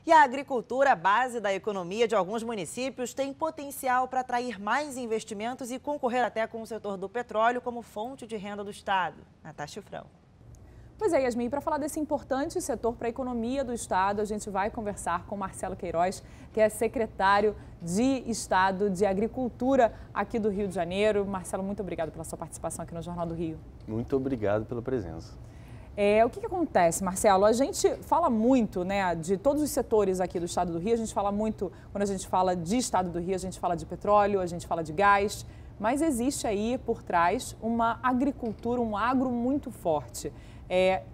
E a agricultura, base da economia de alguns municípios, tem potencial para atrair mais investimentos e concorrer até com o setor do petróleo como fonte de renda do Estado. Natasha Frão. Pois é, Yasmin, para falar desse importante setor para a economia do Estado, a gente vai conversar com Marcelo Queiroz, que é secretário de Estado de Agricultura aqui do Rio de Janeiro. Marcelo, muito obrigado pela sua participação aqui no Jornal do Rio. Muito obrigado pela presença. O que acontece, Marcelo? A gente fala muito, né, de todos os setores aqui do Estado do Rio, a gente fala muito, quando a gente fala de Estado do Rio, a gente fala de petróleo, a gente fala de gás, mas existe aí por trás uma agricultura, um agro muito forte.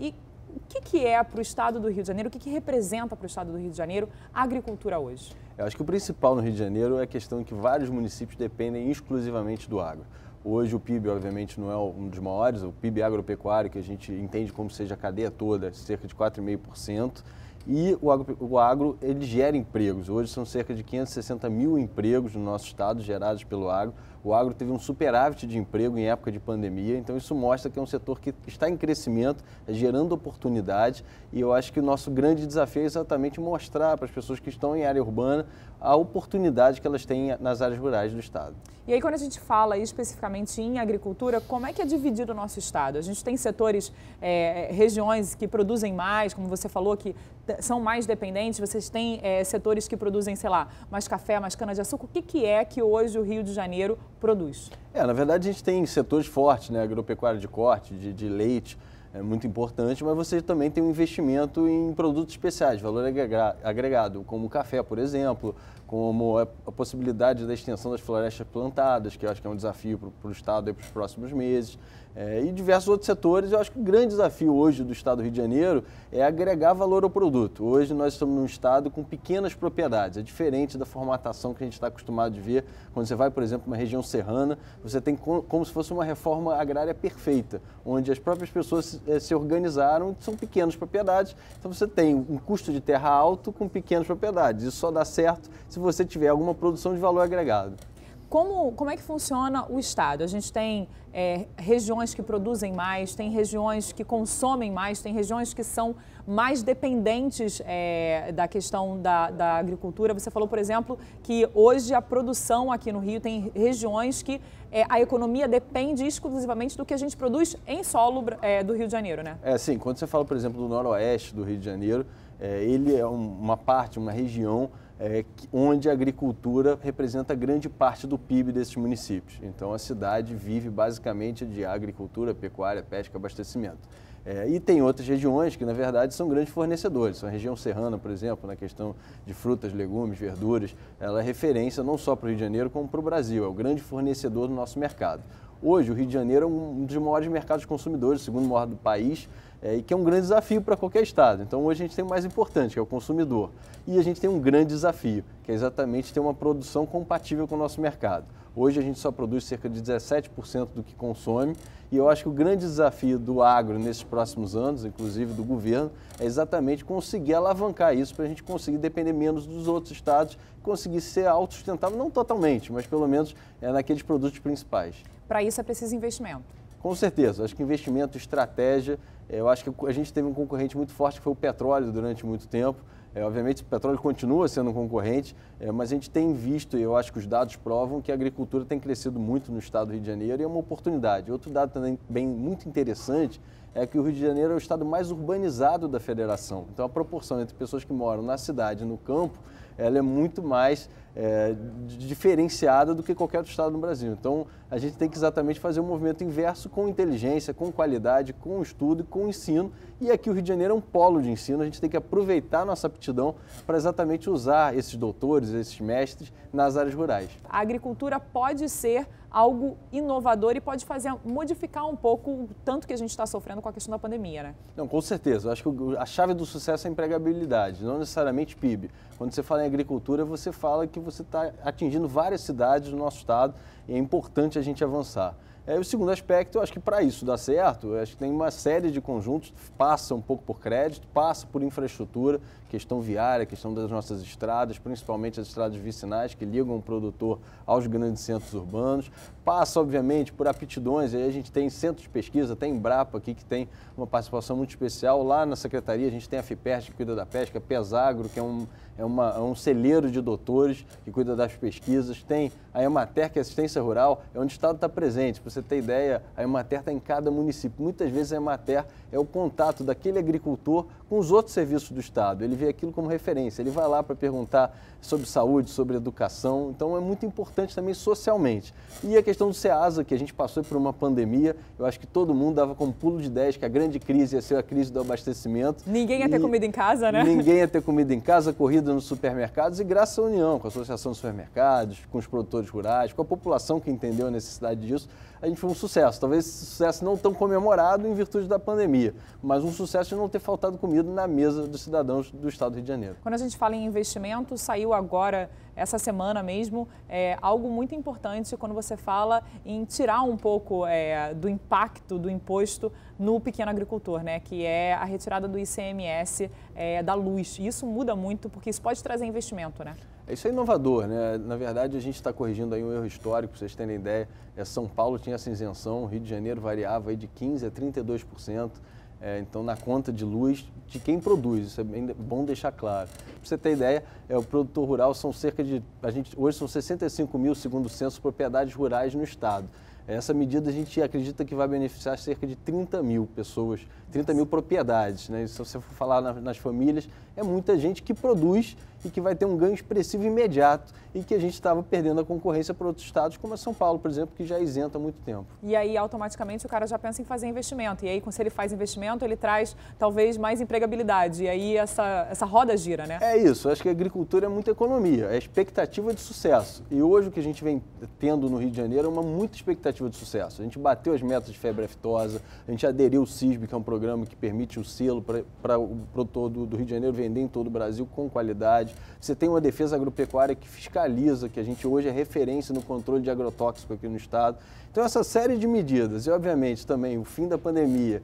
E o que é para o Estado do Rio de Janeiro, o que representa para o Estado do Rio de Janeiro a agricultura hoje? Eu acho que o principal no Rio de Janeiro é a questão que vários municípios dependem exclusivamente do agro. Hoje o PIB, obviamente, não é um dos maiores, o PIB agropecuário, que a gente entende como seja a cadeia toda, cerca de 4,5%, e o agro, ele gera empregos. Hoje são cerca de 560 mil empregos no nosso estado gerados pelo agro. O agro teve um superávit de emprego em época de pandemia, então isso mostra que é um setor que está em crescimento, gerando oportunidade, e eu acho que o nosso grande desafio é exatamente mostrar para as pessoas que estão em área urbana a oportunidade que elas têm nas áreas rurais do estado. E aí, quando a gente fala especificamente em agricultura, como é que é dividido o nosso estado? A gente tem setores, regiões que produzem mais, como você falou, que são mais dependentes, vocês têm setores que produzem, sei lá, mais café, mais cana-de-açúcar. O que é que hoje o Rio de Janeiro produz? Na verdade, a gente tem setores fortes, né? Agropecuária de corte, de leite, é muito importante, mas você também tem um investimento em produtos especiais, valor agregado, como o café, por exemplo, como a possibilidade da extensão das florestas plantadas, que eu acho que é um desafio para o Estado para os próximos meses, e diversos outros setores. Eu acho que o grande desafio hoje do Estado do Rio de Janeiro é agregar valor ao produto. Hoje nós estamos num estado com pequenas propriedades, é diferente da formatação que a gente está acostumado de ver. Quando você vai, por exemplo, uma região serrana, você tem como se fosse uma reforma agrária perfeita, onde as próprias pessoas se organizaram, são pequenas propriedades, então você tem um custo de terra alto com pequenas propriedades. Isso só dá certo se você tiver alguma produção de valor agregado. Como é que funciona o Estado? A gente tem regiões que produzem mais, tem regiões que consomem mais, tem regiões que são mais dependentes da questão da agricultura. Você falou, por exemplo, que hoje a produção aqui no Rio tem regiões que a economia depende exclusivamente do que a gente produz em solo do Rio de Janeiro, né? Sim. Quando você fala, por exemplo, do noroeste do Rio de Janeiro, ele é uma região onde a agricultura representa grande parte do PIB desses municípios. Então a cidade vive basicamente de agricultura, pecuária, pesca, abastecimento. E tem outras regiões que, na verdade, são grandes fornecedores. A região serrana, por exemplo, na questão de frutas, legumes, verduras, ela é referência não só para o Rio de Janeiro, como para o Brasil. É o grande fornecedor do nosso mercado. Hoje, o Rio de Janeiro é um dos maiores mercados consumidores, o segundo maior do país, e que é um grande desafio para qualquer estado. Então, hoje a gente tem o mais importante, que é o consumidor. E a gente tem um grande desafio, que é exatamente ter uma produção compatível com o nosso mercado. Hoje a gente só produz cerca de 17% do que consome, e eu acho que o grande desafio do agro nesses próximos anos, inclusive do governo, é exatamente conseguir alavancar isso para a gente conseguir depender menos dos outros estados, conseguir ser autossustentável, não totalmente, mas pelo menos naqueles produtos principais. Para isso é preciso investimento. Com certeza, acho que investimento, estratégia, eu acho que a gente teve um concorrente muito forte que foi o petróleo durante muito tempo. Obviamente o petróleo continua sendo um concorrente, mas a gente tem visto, e eu acho que os dados provam, que a agricultura tem crescido muito no estado do Rio de Janeiro e é uma oportunidade. Outro dado também bem muito interessante é que o Rio de Janeiro é o estado mais urbanizado da federação. Então a proporção entre pessoas que moram na cidade e no campo, ela é muito mais diferenciada do que qualquer outro estado no Brasil. Então, a gente tem que exatamente fazer um movimento inverso com inteligência, com qualidade, com estudo e com ensino. E aqui o Rio de Janeiro é um polo de ensino, a gente tem que aproveitar a nossa aptidão para exatamente usar esses doutores, esses mestres nas áreas rurais. A agricultura pode ser algo inovador e pode modificar um pouco o tanto que a gente está sofrendo com a questão da pandemia, né? Não, com certeza. Eu acho que a chave do sucesso é a empregabilidade, não necessariamente PIB. Quando você fala em agricultura, você fala que você está atingindo várias cidades do nosso estado e é importante a gente avançar. O segundo aspecto, eu acho que para isso dar certo, eu acho que tem uma série de conjuntos, passa um pouco por crédito, passa por infraestrutura, questão viária, questão das nossas estradas, principalmente as estradas vicinais que ligam o produtor aos grandes centros urbanos, passa, obviamente, por aptidões, aí a gente tem centros de pesquisa, tem Embrapa aqui que tem uma participação muito especial, lá na Secretaria a gente tem a FIPEST que cuida da pesca, a Pesagro, que é um celeiro de doutores que cuida das pesquisas, tem a Emater, que é assistência rural, é onde o Estado está presente. Para você ter ideia, a Emater está em cada município. Muitas vezes a Emater é o contato daquele agricultor com os outros serviços do Estado. Ele vê aquilo como referência, ele vai lá para perguntar sobre saúde, sobre educação, então é muito importante também socialmente. E a questão do SEASA, que a gente passou por uma pandemia, eu acho que todo mundo dava como pulo de 10 que a grande crise ia ser a crise do abastecimento. Ninguém ia ter comida em casa, né? Ninguém ia ter comida em casa, corrida nos supermercados, e graças à União, com a Associação de Supermercados, com os produtores rurais, com a população que entendeu a necessidade disso, a gente foi um sucesso. Talvez esse sucesso não tão comemorado em virtude da pandemia, mas um sucesso de não ter faltado comida na mesa dos cidadãos do Estado do Rio de Janeiro. Quando a gente fala em investimento, saiu agora, essa semana mesmo, algo muito importante quando você fala em tirar um pouco do impacto do imposto no pequeno agricultor, né? Que é a retirada do ICMS da luz. E isso muda muito, porque isso pode trazer investimento, né? Isso é inovador, né? Na verdade, a gente está corrigindo aí um erro histórico, para vocês terem ideia. São Paulo tinha essa isenção, Rio de Janeiro variava aí de 15% a 32%. Então, na conta de luz de quem produz, isso é bom deixar claro. Para você ter ideia, o produtor rural são hoje são 65 mil, segundo o censo, propriedades rurais no estado. Essa medida a gente acredita que vai beneficiar cerca de 30 mil pessoas, 30 mil propriedades, né? Se você for falar nas famílias, é muita gente que produz e que vai ter um ganho expressivo imediato e que a gente estava perdendo a concorrência para outros estados, como a São Paulo, por exemplo, que já é isenta há muito tempo. E aí, automaticamente, o cara já pensa em fazer investimento. E aí, se ele faz investimento, ele traz, talvez, mais empregabilidade. E aí, essa roda gira, né? É isso. Acho que a agricultura é muita economia, é expectativa de sucesso. E hoje, o que a gente vem tendo no Rio de Janeiro é muita expectativa de sucesso. A gente bateu as metas de febre aftosa, a gente aderiu ao CISB, que é um programa que permite o selo para o produtor do Rio de Janeiro vender em todo o Brasil com qualidade. Você tem uma defesa agropecuária que fiscaliza, que a gente hoje é referência no controle de agrotóxico aqui no estado. Então, essa série de medidas e, obviamente, também o fim da pandemia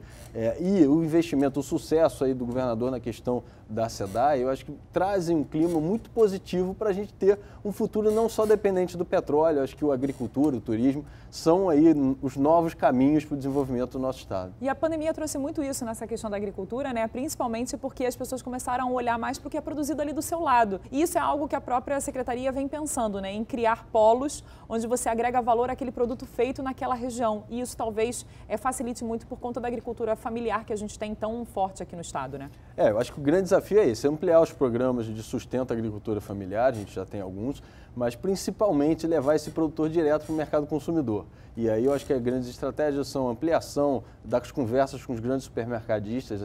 e o investimento, o sucesso aí do governador na questão da SEDAI, eu acho que trazem um clima muito positivo para a gente ter um futuro não só dependente do petróleo. Eu acho que a agricultura, o turismo, são aí os novos caminhos para o desenvolvimento do nosso estado. E a pandemia trouxe muito isso nessa questão da agricultura, né? Principalmente porque as pessoas começaram a olhar mais para o que é produzido ali do seu lado. E isso é algo que a própria Secretaria vem pensando, né? Em criar polos onde você agrega valor àquele produto feito naquela região. E isso talvez facilite muito por conta da agricultura familiar que a gente tem tão forte aqui no estado, né? Eu acho que o grande desafio é esse, ampliar os programas de sustento à agricultura familiar, a gente já tem alguns, mas principalmente levar esse produtor direto para o mercado consumidor. E aí eu acho que as grandes estratégias são ampliação das conversas com os grandes supermercadistas,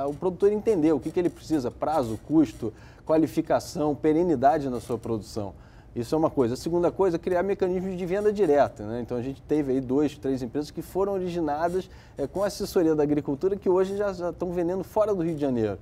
o produtor entender o que ele precisa, prazo, custo, qualificação, perenidade na sua produção. Isso é uma coisa. A segunda coisa é criar mecanismos de venda direta, né? Então a gente teve aí 2, 3 empresas que foram originadas com assessoria da agricultura que hoje já estão vendendo fora do Rio de Janeiro.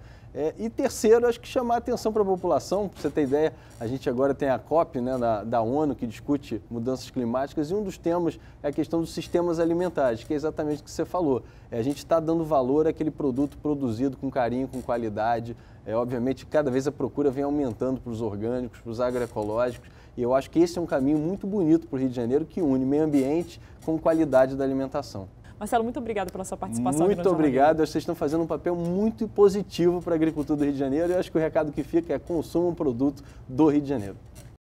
E terceiro, acho que chamar a atenção para a população. Para você ter ideia, a gente agora tem a COP, né, da ONU, que discute mudanças climáticas, e um dos temas é a questão dos sistemas alimentares, que é exatamente o que você falou. A gente está dando valor àquele produto produzido com carinho, com qualidade. Obviamente, cada vez a procura vem aumentando para os orgânicos, para os agroecológicos, e eu acho que esse é um caminho muito bonito para o Rio de Janeiro, que une meio ambiente com qualidade da alimentação. Marcelo, muito obrigado pela sua participação. Muito obrigado. Vocês estão fazendo um papel muito positivo para a agricultura do Rio de Janeiro, e eu acho que o recado que fica é consuma um produto do Rio de Janeiro.